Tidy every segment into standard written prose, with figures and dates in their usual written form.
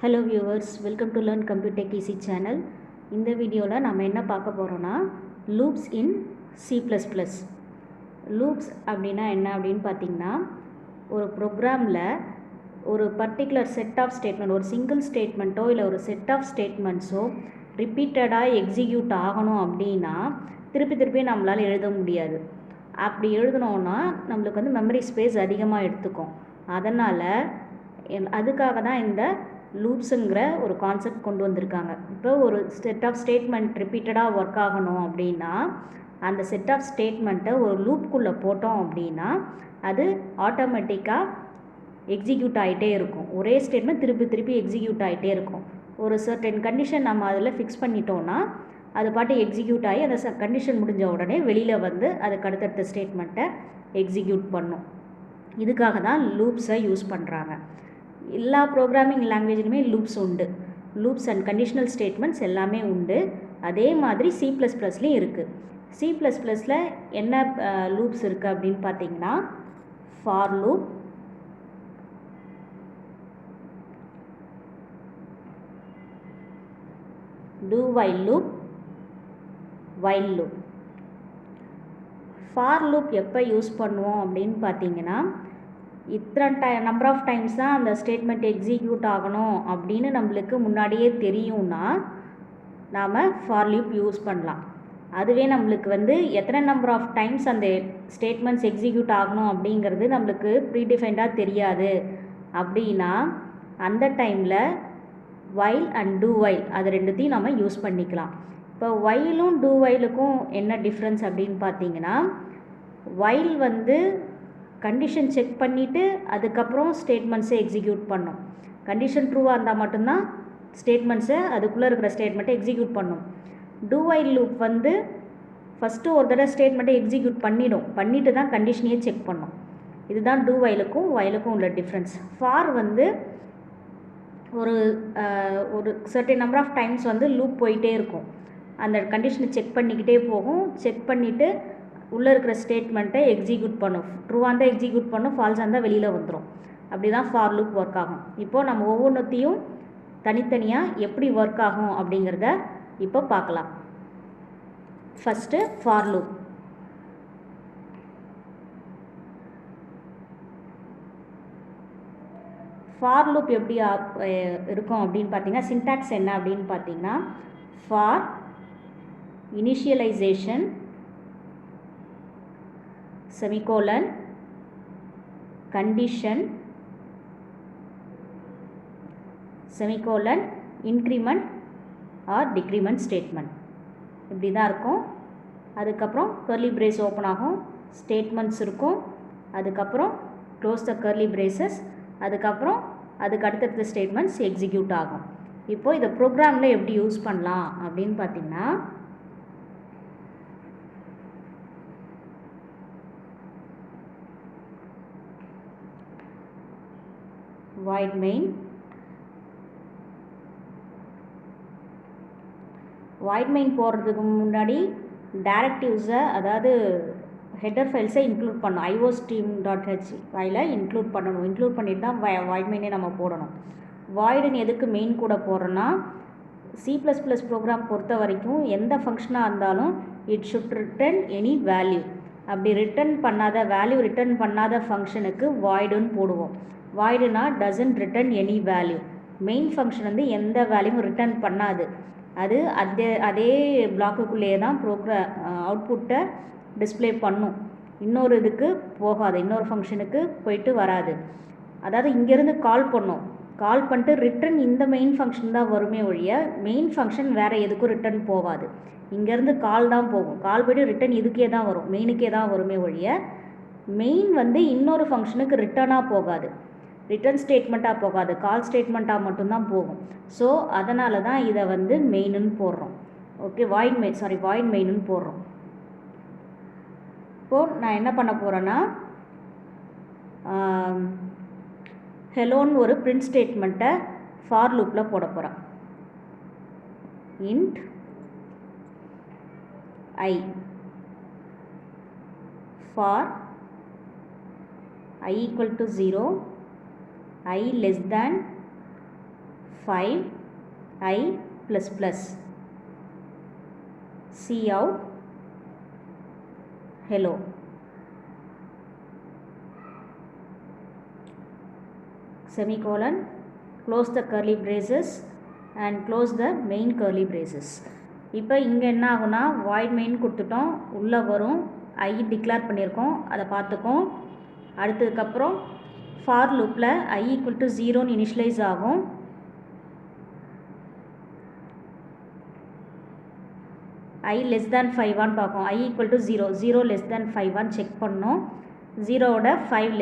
Hello viewers, welcome to learn computer easy channel. இந்த வீடியோவில் நம்ம என்ன பார்க்க போகிறோன்னா லூப்ஸ் இன் சி ப்ளஸ் ப்ளஸ். லூப்ஸ் அப்படின்னா என்ன அப்படின்னு பார்த்தீங்கன்னா, ஒரு ப்ரோக்ராமில் ஒரு பர்டிகுலர் செட் ஆஃப் ஸ்டேட்மெண்ட், ஒரு சிங்கிள் ஸ்டேட்மெண்ட்டோ இல்லை ஒரு செட் ஆஃப் ஸ்டேட்மெண்ட்ஸோ ரிப்பீட்டடாக எக்ஸிக்யூட் ஆகணும் அப்படின்னா திருப்பி நம்மளால் எழுத முடியாது. அப்படி எழுதணுன்னா நம்மளுக்கு வந்து மெமரி ஸ்பேஸ் அதிகமாக எடுத்துக்கும். அதனால் அதுக்காக தான் இந்த லூப்ஸுங்கிற ஒரு கான்செப்ட் கொண்டு வந்திருக்காங்க. இப்போ ஒரு செட் ஆஃப் ஸ்டேட்மெண்ட் ரிப்பீட்டடாக ஒர்க் ஆகணும் அப்படின்னா அந்த செட் ஆஃப் ஸ்டேட்மெண்ட்டை ஒரு லூப்குள்ளே போட்டோம் அப்படின்னா அது ஆட்டோமேட்டிக்காக எக்ஸிக்யூட் ஆகிட்டே இருக்கும். ஒரே ஸ்டேட்மெண்ட் திருப்பி எக்ஸிக்யூட் ஆகிட்டே இருக்கும். ஒரு சர்டன் கண்டிஷன் நம்ம அதில் ஃபிக்ஸ் பண்ணிட்டோன்னா அது பாட்டு எக்ஸிக்யூட் ஆகி அந்த கண்டிஷன் முடிஞ்ச உடனே வெளியில் வந்து அதுக்கு அடுத்தடுத்த ஸ்டேட்மெண்ட்டை எக்ஸிக்யூட் பண்ணும். இதுக்காக தான் லூப்ஸை யூஸ் பண்ணுறாங்க. எல்லா ப்ரோக்ராமிங் லாங்குவேஜ்லையுமே லூப்ஸ் உண்டு. லூப்ஸ் அண்ட் கண்டிஷனல் ஸ்டேட்மெண்ட்ஸ் எல்லாமே உண்டு. அதே மாதிரி சி ப்ளஸ் ப்ளஸ்லேயும் இருக்குது. சி ப்ளஸ் ப்ளஸில் என்ன லூப்ஸ் இருக்குது அப்படின்னு பார்த்தீங்கன்னா, for loop, do while loop, while loop. For loop எப்போ யூஸ் பண்ணுவோம் அப்படின்னு பார்த்தீங்கன்னா, இத்தனை நம்பர் ஆஃப் டைம்ஸ் தான் அந்த ஸ்டேட்மெண்ட் எக்ஸிக்யூட் ஆகணும் அப்படின்னு நம்மளுக்கு முன்னாடியே தெரியும்னா நாம் ஃபார் லூப் யூஸ் பண்ணலாம். அதுவே நம்மளுக்கு வந்து எத்தனை நம்பர் ஆஃப் டைம்ஸ் அந்த ஸ்டேட்மெண்ட்ஸ் எக்ஸிக்யூட் ஆகணும் அப்படிங்கிறது நம்மளுக்கு ப்ரீடிஃபைண்டாக தெரியாது அப்படின்னா அந்த டைமில் வைல் அண்ட் டூ வைல் அது ரெண்டுத்தையும் நம்ம யூஸ் பண்ணிக்கலாம். இப்போ வைலும் டூ வைலுக்கும் என்ன டிஃப்ரென்ஸ் அப்படின்னு பார்த்தீங்கன்னா, வைல் வந்து கண்டிஷன் செக் பண்ணிவிட்டு அதுக்கப்புறம் ஸ்டேட்மெண்ட்ஸை எக்ஸிக்யூட் பண்ணும். கண்டிஷன் ட்ரூவாக இருந்தால் மட்டும்தான் ஸ்டேட்மெண்ட்ஸை அதுக்குள்ளே இருக்கிற ஸ்டேட்மெண்ட்டை எக்ஸிக்யூட் பண்ணும். டூ வைல் லூப் வந்து ஃபஸ்ட்டு ஒரு தடவை ஸ்டேட்மெண்ட்டை எக்ஸிக்யூட் பண்ணிவிட்டு தான் கண்டிஷனையே செக் பண்ணும். இதுதான் டூ வைலுக்கும் உள்ள டிஃப்ரென்ஸ். ஃபார் வந்து ஒரு சர்டன் நம்பர் ஆஃப் டைம்ஸ் வந்து லூப் போயிட்டே இருக்கும். அந்த கண்டிஷனை செக் பண்ணிக்கிட்டே போகும். செக் பண்ணிவிட்டு உள்ளே இருக்கிற ஸ்டேட்மெண்ட்டை எக்ஸிக்யூட் பண்ணும். ட்ரூவாக இருந்தால் எக்ஸிக்யூட் பண்ணும், ஃபால்ஸாக இருந்தால் வெளியில் வந்துடும். அப்படி தான் ஃபார் லூப் ஒர்க் ஆகும். இப்போது நம்ம ஒவ்வொன்றத்தையும் தனித்தனியாக எப்படி ஒர்க் ஆகும் அப்படிங்கிறத இப்போ பார்க்கலாம். First for loop. For loop எப்படி இருக்கும் அப்படின்னு பார்த்தீங்கன்னா, சின்டாக்ஸ் என்ன அப்படின்னு பார்த்தீங்கன்னா, for initialisation semicolon condition semicolon increment or decrement statement இப்படி தான் இருக்கும். அதுக்கப்புறம் கர்லி பிரேஸ் ஓப்பன் ஆகும், ஸ்டேட்மெண்ட்ஸ் இருக்கும், அதுக்கப்புறம் க்ளோஸ் த கர்லி பிரேசஸ், அதுக்கப்புறம் அதுக்கு அடுத்தடுத்த ஸ்டேட்மெண்ட்ஸ் எக்ஸிக்யூட் ஆகும். இப்போது இதை ப்ரோக்ராமில் எப்படி யூஸ் பண்ணலாம் அப்படின்னு பார்த்தீங்கன்னா, void main, void main போடுறதுக்கு முன்னாடி டைரக்டிவ்ஸை, அதாவது ஹெட்டர் ஃபைல்ஸை இன்க்ளூட் பண்ணணும். iostream.h ஃபைலை இன்க்ளூட் பண்ணணும். இன்க்ளூட் பண்ணிட்டு தான் void main நம்ம போடணும். voidன்னு எதுக்கு மெயின் கூட போடுறோன்னா, சி ப்ளஸ் ப்ளஸ் ப்ரோக்ராம் பொறுத்த வரைக்கும் எந்த ஃபங்க்ஷனாக இருந்தாலும் it should return any value. அப்படி வேல்யூ ரிட்டர்ன் பண்ணாத ஃபங்க்ஷனுக்கு வாய்டுன்னு போடுவோம். வாய்டுனா doesn't return any value. Main function வந்து எந்த வேல்யூவும் ரிட்டர்ன் பண்ணாது. அது அதே பிளாக்குக்குள்ளேயே தான் அவுட்புட்டை டிஸ்பிளே பண்ணும். இன்னொரு இதுக்கு போகாது, இன்னொரு ஃபங்க்ஷனுக்கு போயிட்டு வராது. அதாவது இங்கேருந்து கால் பண்ணிட்டு ரிட்டர்ன் இந்த மெயின் ஃபங்க்ஷன் தான் வருமே ஒழிய மெயின் ஃபங்க்ஷன் வேறு எதுக்கும் ரிட்டர்ன் போகாது. இங்கேருந்து கால் தான் போகும். கால் போய்ட்டு ரிட்டர்ன் இதுக்கே தான் வரும், மெயினுக்கே தான் வருமே ஒழிய மெயின் வந்து இன்னொரு ஃபங்க்ஷனுக்கு ரிட்டர்னாக போகாது, ரிட்டர்ன் ஸ்டேட்மெண்ட்டாக போகாது, கால் ஸ்டேட்மெண்ட்டாக மட்டும்தான் போகும். ஸோ அதனால தான் இதை வந்து மெயினுன்னு போடுறோம். ஓகே, வாய்ட் மெயினுன்னு போடுறோம். இப்போது நான் என்ன பண்ண போகிறேன்னா, ஹெலோன்னு ஒரு பிரிண்ட் ஸ்டேட்மெண்ட்டை ஃபார் லூப்பில் போட போகிறேன். Int I for I equal to 0, I less than 5 I plus plus cout hello. Semicolon, close the curly braces and close the main curly braces. இப்போ இங்கே என்ன ஆகுனா void main கொடுத்துட்டோம், உள்ளே வரும் I டிக்ளேர் பண்ணியிருக்கோம், அதை பார்த்துக்கோம். அடுத்ததுக்கப்புறம் for loopல I equal to 0 இனிஷியலைஸ் ஆகும். I less than 5 ஆன்னு பார்க்கும். I equal to 0, 0 less than 5 ஆன்னு செக் பண்ணோம். 0ஓட 5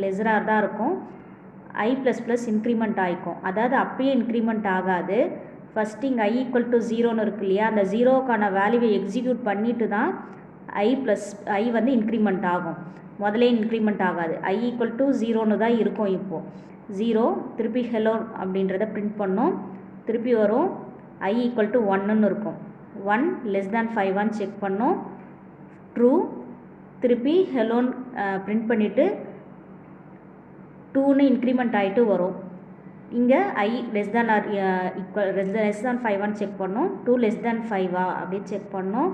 லெஸ்ஸராக தான் இருக்கும். I plus plus இன்க்ரிமெண்ட் ஆகிக்கும். அதாவது அப்படியே இன்க்ரிமெண்ட் ஆகாது. ஃபஸ்ட் இங்கே I equal to 0ன்னு இருக்கு இல்லையா, அந்த 0க்கான வேல்யூவை எக்ஸிக்யூட் பண்ணிட்டு தான் I வந்து இன்க்ரிமெண்ட் ஆகும். முதலே இன்க்ரிமெண்ட் ஆகாது. I equal to 0ன்னு தான் இருக்கும். இப்போது 0 திருப்பி ஹெலோ அப்படின்றத பிரிண்ட் பண்ணோம். திருப்பி வரும் I equal to 1ன்னு இருக்கும். 1 less than 5 ஆன்னு செக் பண்ணோம். ட்ரூ திருப்பி ஹெலோன்னு பிரிண்ட் பண்ணிவிட்டு 2ன்னு இன்க்ரிமெண்ட் ஆகிட்டு வரும். இங்கே I less than or equal less than 5 ஆன்னு செக் பண்ணோம். 2 less than 5 அப்படின்னு செக் பண்ணோம்.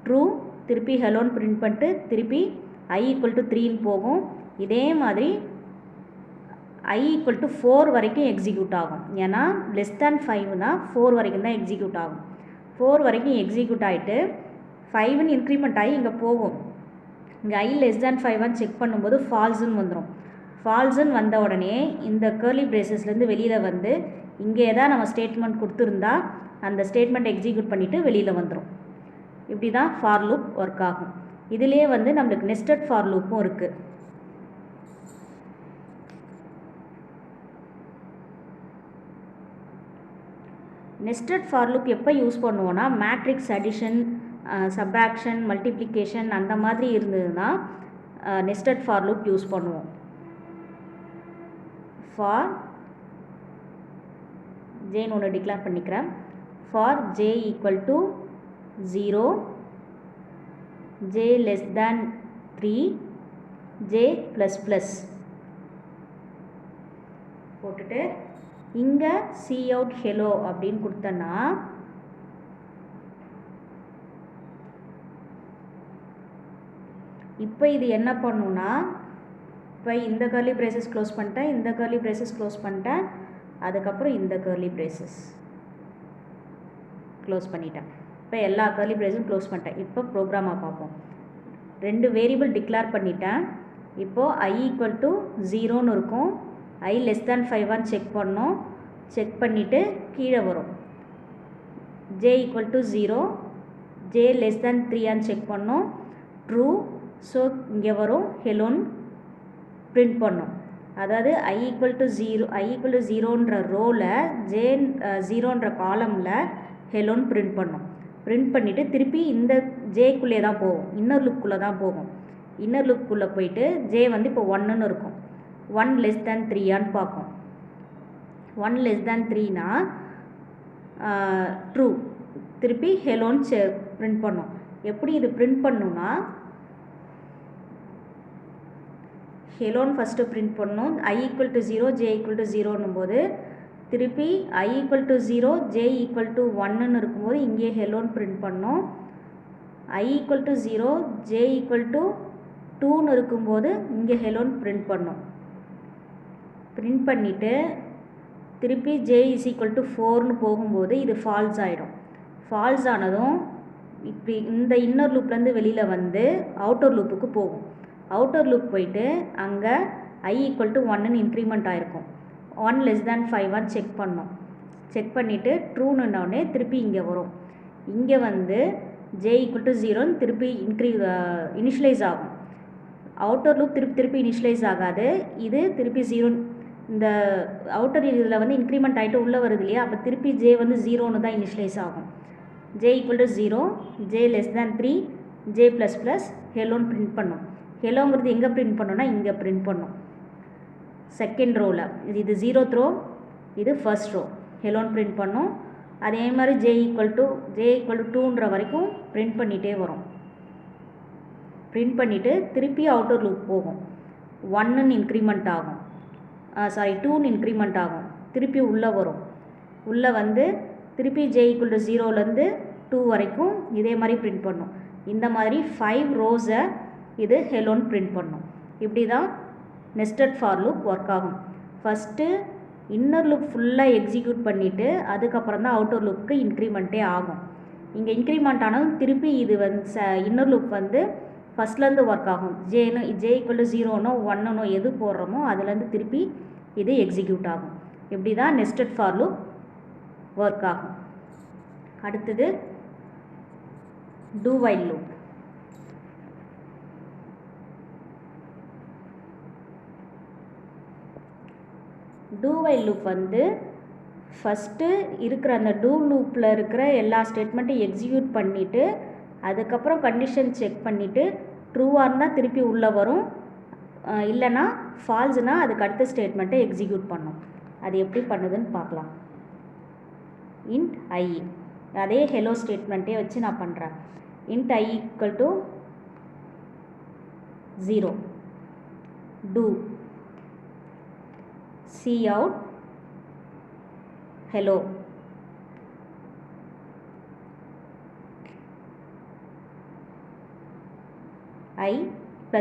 ட்ரூ திருப்பி ஹெலோன்னு பிரிண்ட் பண்ணிட்டு திருப்பி I equal to 3ன்னு போகும். இதே மாதிரி I equal to 4 வரைக்கும் எக்ஸிக்யூட் ஆகும். ஏன்னா less than 5னா 4 வரைக்கும் தான் எக்ஸிக்யூட் ஆகும். 4 வரைக்கும் எக்ஸிக்யூட் ஆகிட்டு 5ன்னு இன்க்ரிமெண்ட் ஆகி இங்கே போகும். இங்கே I less than 5 செக் பண்ணும்போது ஃபால்ஸுன்னு வந்துடும். ஃபால்ஸுன்னு வந்த உடனே இந்த கேர்லி பிரேசஸ்லேருந்து வெளியில் வந்து இங்கே தான் நம்ம ஸ்டேட்மெண்ட் கொடுத்துருந்தா அந்த ஸ்டேட்மெண்ட் எக்ஸிக்யூட் பண்ணிவிட்டு வெளியில் வந்துடும். இப்படி தான் ஃபார் லூப் ஒர்க் ஆகும். இதிலே வந்து நம்மளுக்கு நெஸ்டட் ஃபார் லூப்பும் இருக்குது. நெஸ்டட் ஃபார் லூப் எப்போ யூஸ் பண்ணுவோன்னா மேட்ரிக்ஸ் அடிஷன், சப்ராக்ஷன், மல்டிப்ளிகேஷன் அந்த மாதிரி இருந்ததுன்னா நெஸ்டட் ஃபார் லூப் யூஸ் பண்ணுவோம். ஃபார் ஜேன்னு ஒன்று டிக்ளேர் பண்ணிக்கிறேன். For J equal to 0, J less than 3, J plus plus போட்டுட்டு இங்கே cout hello அப்படின்னு கொடுத்தனா இப்போ இது என்ன பண்ணுன்னா, இப்போ இந்த கர்லி பிரேசஸ் க்ளோஸ் பண்ணிட்டேன், இந்த கர்லி பிரேசஸ் க்ளோஸ் பண்ணிட்டேன், அதுக்கப்புறம் இந்த கர்லி பிரேசஸ் க்ளோஸ் பண்ணிட்டேன். இப்போ எல்லா கர்லி பிரேஸும் க்ளோஸ் பண்ணிட்டேன். இப்போ ப்ரோக்ராமாக பார்ப்போம். 2 வேரியபிள் டிக்ளேர் பண்ணிட்டேன். இப்போது I equal to 0ன்னு இருக்கும். I less than 5 செக் பண்ணோம். செக் பண்ணிவிட்டு கீழே வரும் J equal to 0, J less than 3 check பண்ணோம். ட்ரூ. ஸோ இங்கே வரும் ஹெலோன்னு பிரிண்ட் பண்ணோம். அதாவது I equal to 0ன்ற ரோவில் ஜேன்ற காலமில் ஹெலோன்னு பிரிண்ட் பண்ணோம். பிரிண்ட் பண்ணிவிட்டு திருப்பி இந்த ஜேக்குள்ளே தான் போகும், இன்னர் லுக்குள்ளே தான் போகும். இன்னர் லுக்குள்ளே போயிட்டு ஜே வந்து இப்போ 1ன்னு இருக்கும். 1 less than 3 பார்க்கும். 1 less than 3னா ட்ரூ. திருப்பி ஹெலோன்னு பிரிண்ட் பண்ணோம். எப்படி இது பிரிண்ட் பண்ணுன்னா, ஹெலோன்னு ஃபஸ்ட்டு பிரிண்ட் பண்ணோம். I equal to 0, J equal to 0ன்னும் போது திருப்பி I equal to 0, J equal to 1ன்னு இருக்கும்போது இங்கே ஹெலோன்னு பிரிண்ட் பண்ணோம். I equal to 0, J equal to 2ன்னு இருக்கும்போது இங்கே ஹெலோன்னு பிரிண்ட் பண்ணோம். பிரிண்ட் பண்ணிவிட்டு திருப்பி J is equal to 4ன்னு போகும்போது இது ஃபால்ஸ் ஆகிடும். ஃபால்ஸ் ஆனதும் இப்படி இந்த இன்னர் லூப்லேருந்து வெளியில் வந்து அவுட்டர் லூப்புக்கு போகும். அவுட்டர் லூப் போயிட்டு அங்கே I equal to 1ன்னு இன்க்ரிமெண்ட் ஆகிருக்கும். 1 less than 5 செக் பண்ணோம். செக் பண்ணிவிட்டு ட்ரூன்னுன்னே திருப்பி இங்கே வரும். இங்கே வந்து J equal to 0ன்னு திருப்பி இனிஷியலைஸ் ஆகும். அவுட்டர் லூப் திருப்பி இனிஷியலைஸ் ஆகாது. இது திருப்பி 0, இந்த அவுட்டர் இதில் வந்து இன்க்ரிமெண்ட் ஆகிட்டு உள்ளே வருது இல்லையா, அப்போ திருப்பி J வந்து 0ன்னு தான் இனிஷியலைஸ் ஆகும். J equal to 0, J less than 3, J plus plus ஹெலோன்னு பிரிண்ட் பண்ணோம். ஹெலோங்கிறது எங்கே பிரிண்ட் பண்ணோன்னா இங்கே பிரிண்ட் பண்ணோம், செகண்ட் ரோவில். இது 0th ரோ, இது ஃபர்ஸ்ட் ரோ. ஹெலோன்னு பிரிண்ட் பண்ணோம். அதே மாதிரி J equal to 2ன்ற வரைக்கும் பிரிண்ட் பண்ணிகிட்டே வரும். பிரிண்ட் பண்ணிவிட்டு திருப்பி அவுட்டர் லூப் போகும். 1ன்னு இன்க்ரிமெண்ட் ஆகும், 2ன்னு இன்க்ரிமெண்ட் ஆகும். திருப்பி உள்ளே வரும். உள்ளே வந்து திருப்பி j = 0லேருந்து 2 வரைக்கும் இதே மாதிரி பிரிண்ட் பண்ணும். இந்த மாதிரி 5 ரோஸை இது ஹெலோன்னு பிரிண்ட் பண்ணும். இப்படி தான் நெஸ்டட் ஃபார் லூப் ஒர்க் ஆகும். ஃபஸ்ட்டு இன்னர் லூப் ஃபுல்லாக எக்ஸிக்யூட் பண்ணிவிட்டு அதுக்கப்புறம் தான் அவுட்டர் லூப்புக்கு இன்க்ரிமெண்ட்டே ஆகும். இங்கே இன்க்ரிமெண்ட் ஆனதும் திருப்பி இது வந்து இன்னர் லூப் வந்து ஃபஸ்ட்லேருந்து ஒர்க் ஆகும். j = 0னோ 1னோ எது போடுறோமோ அதுலேருந்து திருப்பி இது எக்ஸிக்யூட் ஆகும். இப்படி தான் நெஸ்டட் ஃபார் லூப் ஒர்க் ஆகும். அடுத்தது do while loop. do while loop வந்து ஃபஸ்ட்டு இருக்கிற அந்த do லூப்பில் இருக்கிற எல்லா ஸ்டேட்மெண்ட்டையும் எக்ஸிக்யூட் பண்ணிவிட்டு அதுக்கப்புறம் கண்டிஷன் செக் பண்ணிவிட்டு ட்ரூவாக இருந்தால் திருப்பி உள்ளே வரும், இல்லைனா ஃபால்ஸ்னால் அதுக்கு அடுத்த ஸ்டேட்மெண்ட்டை எக்ஸிக்யூட் பண்ணும். அது எப்படி பண்ணுதுன்னு பார்க்கலாம். int I அதே ஹெலோ ஸ்டேட்மெண்ட்டே வச்சு நான் பண்ணுறேன். int I = 0 do cout hello I ++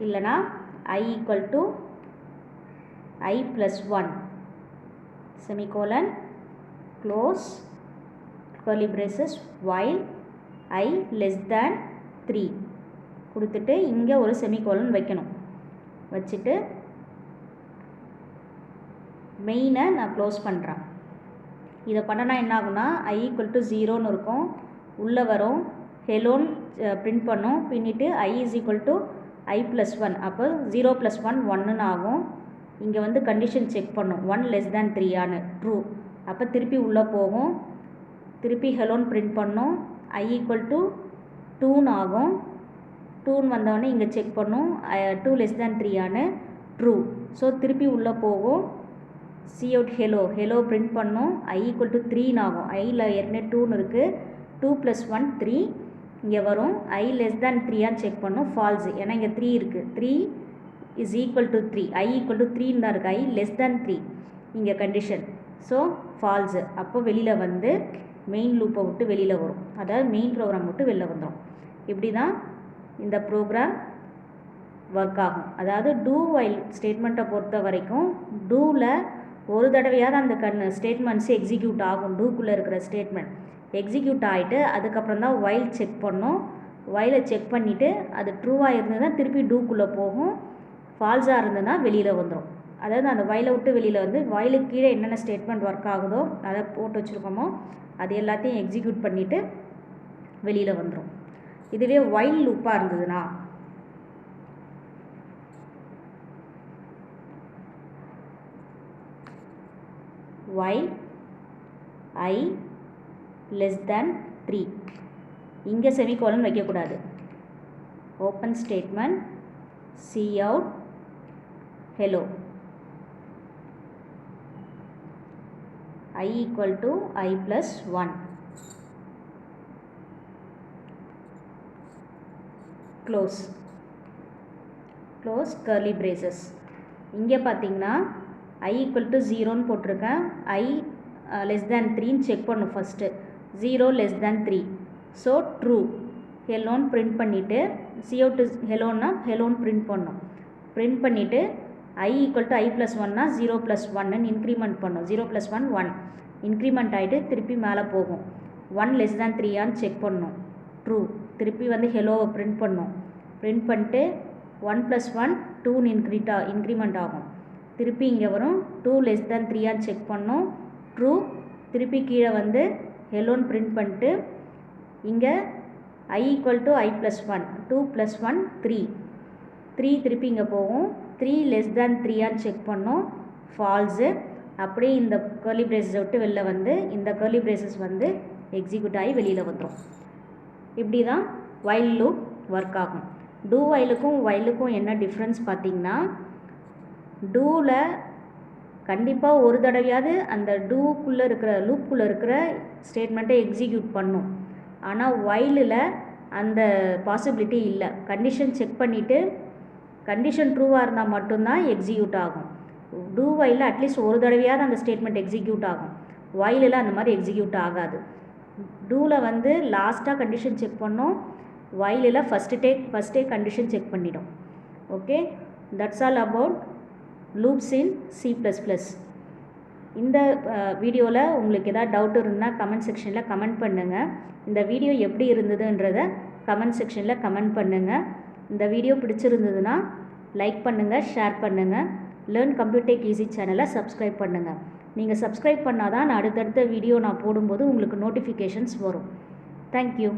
இல்லைனா I = I +1 semicolon close curly braces while I <3 கொடுத்துட்டு இங்கே ஒரு செமிகோலன் வைக்கணும். வச்சுட்டு மெயினை நான் க்ளோஸ் பண்ணுறேன். இதை பண்ணனா என்ன ஆகுனா I = 0ன்னு இருக்கும், உள்ளே வரும், ஹெலோன் பிரிண்ட் பண்ணும், பின்னிட்டு I = I +1 அப்போ 0 + 1 1ன்னு ஆகும். இங்கே வந்து கண்டிஷன் செக் பண்ணும் 1 <3 ஆனு ட்ரூ, அப்போ திருப்பி உள்ளே போகும், திருப்பி ஹெலோன் பிரிண்ட் பண்ணும், I = 2ன்னு ஆகும், 2ன்னு வந்தவொடனே இங்கே செக் பண்ணும் 2 <3 ஆனு ட்ரூ. ஸோ திருப்பி உள்ளே போகும், cout ஹெலோ பிரிண்ட் பண்ணும், I = 3ன்னு ஆகும், ஐயில் ஏற்கனவே 2ன்னு இருக்குது, 2 + 1 3 இங்கே வரும், I <3 செக் பண்ணும், ஃபால்ஸு ஏன்னா இங்கே 3 இருக்குது, 3 = 3 I = 3ன்னு தான் இருக்குது, I <3 இங்கே கண்டிஷன், ஸோ ஃபால்ஸு. அப்போ வெளியில் வந்து மெயின் லூப்பை விட்டு வெளியில் வரும், அதாவது மெயின் ப்ரோக்ராம் விட்டு வெளில வந்துடும். இப்படி தான் இந்த ப்ரோக்ராம் ஒர்க் ஆகும். அதாவது do while ஸ்டேட்மெண்ட்டை பொறுத்த வரைக்கும் டூவில் ஒரு தடவையாவது அந்த ஸ்டேட்மெண்ட்ஸ் எக்ஸிக்யூட் ஆகும். டூக்குள்ளே இருக்கிற ஸ்டேட்மெண்ட் எக்ஸிக்யூட் ஆகிட்டு அதுக்கப்புறம் தான் while செக் பண்ணும், while செக் பண்ணிவிட்டு அது ட்ரூவாக இருந்ததுன்னா திருப்பி டூக்குள்ளே போகும், ஃபால்ஸாக இருந்ததுன்னா வெளியில் வந்துடும். அதாவது அந்த while விட்டு வெளியில் வந்து while கீழே என்னென்ன ஸ்டேட்மெண்ட் ஒர்க் ஆகுதோ அதை போட்டு வச்சுருக்கோமோ அது எல்லாத்தையும் எக்ஸிக்யூட் பண்ணிவிட்டு வெளியில் வந்துடும். இதுவே while லூப்பாக இருந்ததுன்னா while I <3 இங்கே செமிகோலன் வைக்கக்கூடாது, open statement cout hello I = I +1 close curly braces. இங்கே பார்த்தீங்கன்னா I = 0ன்னு போட்டிருக்கேன், I <3ன்னு செக் பண்ணும் ஃபஸ்ட்டு, 0 <3 ஸோ ட்ரூ, ஹெலோன்னு பிரிண்ட் பண்ணிவிட்டு cout ஹெலோன்னா ஹெலோன்னு பிரிண்ட் பண்ணும், பிரிண்ட் பண்ணிவிட்டு I = I +1னா 0 + 1ன்னு இன்க்ரிமெண்ட் பண்ணும், 0 + 1 1 இன்க்ரிமெண்ட் ஆகிட்டு திருப்பி மேலே போகும், 1 <3 ஆன்னு செக் பண்ணும், ட்ரூ, திருப்பி வந்து ஹெலோவை பிரிண்ட் பண்ணும், பிரிண்ட் பண்ணிட்டு 1 + 1 2ன்னு இன்க்ரிமெண்ட் ஆகும், திருப்பி இங்கே வரும் 2 <3 ஆன்னு செக் பண்ணும், ட்ரூ, திருப்பி கீழே வந்து ஹெலோன்னு பிரிண்ட் பண்ணிட்டு இங்கே I = I +1 2 + 1 3 திருப்பி இங்கே போகும், 3 <3 ஆன்னு செக் பண்ணோம், ஃபால்ஸு. அப்படியே இந்த கர்லி பிரேசஸை விட்டு வெளில வந்து இந்த கர்லி பிரேசஸ் வந்து எக்ஸிக்யூட் ஆகி வெளியில் வந்துடும். இப்படி தான் while லூப் ஒர்க் ஆகும். do whileக்கும் whileக்கும் என்ன டிஃப்ரென்ஸ் பார்த்திங்கன்னா, டூவில் கண்டிப்பாக ஒரு தடவையாவது அந்த டூக்குள்ளே இருக்கிற லூப்புக்குள்ளே இருக்கிற ஸ்டேட்மெண்ட்டை எக்ஸிக்யூட் பண்ணும், ஆனால் whileல் அந்த பாசிபிலிட்டி இல்லை. கண்டிஷன் செக் பண்ணிவிட்டு கண்டிஷன் ட்ரூவாக இருந்தால் மட்டும்தான் எக்ஸிக்யூட் ஆகும். டூ வைலில் அட்லீஸ்ட் ஒரு தடவையாவது அந்த ஸ்டேட்மெண்ட் எக்ஸிக்யூட் ஆகும். வைலில் அந்த மாதிரி எக்ஸிக்யூட் ஆகாது. டூவில் வந்து லாஸ்ட்டாக கண்டிஷன் செக் பண்ணோம், வைலில் ஃபஸ்ட்டே கண்டிஷன் செக் பண்ணிடும். Okay, that's all about loops in C++. இந்த வீடியோவில் உங்களுக்கு எதாவது டவுட் இருந்தால் கமெண்ட் செக்ஷனில் கமெண்ட் பண்ணுங்கள். இந்த வீடியோ எப்படி இருந்ததுன்றதை கமெண்ட் செக்ஷனில் கமெண்ட் பண்ணுங்கள். இந்த வீடியோ பிடிச்சிருந்ததுன்னா லைக் பண்ணுங்கள், ஷேர் பண்ணுங்கள். லேர்ன் கம்ப்யூட்டர் ஈஸி சேனலை சப்ஸ்கிரைப் பண்ணுங்கள். நீங்கள் சப்ஸ்கிரைப் பண்ணால் தான் நான் அடுத்தடுத்த வீடியோ நான் போடும்போது உங்களுக்கு நோட்டிஃபிகேஷன்ஸ் வரும். தேங்க்யூ.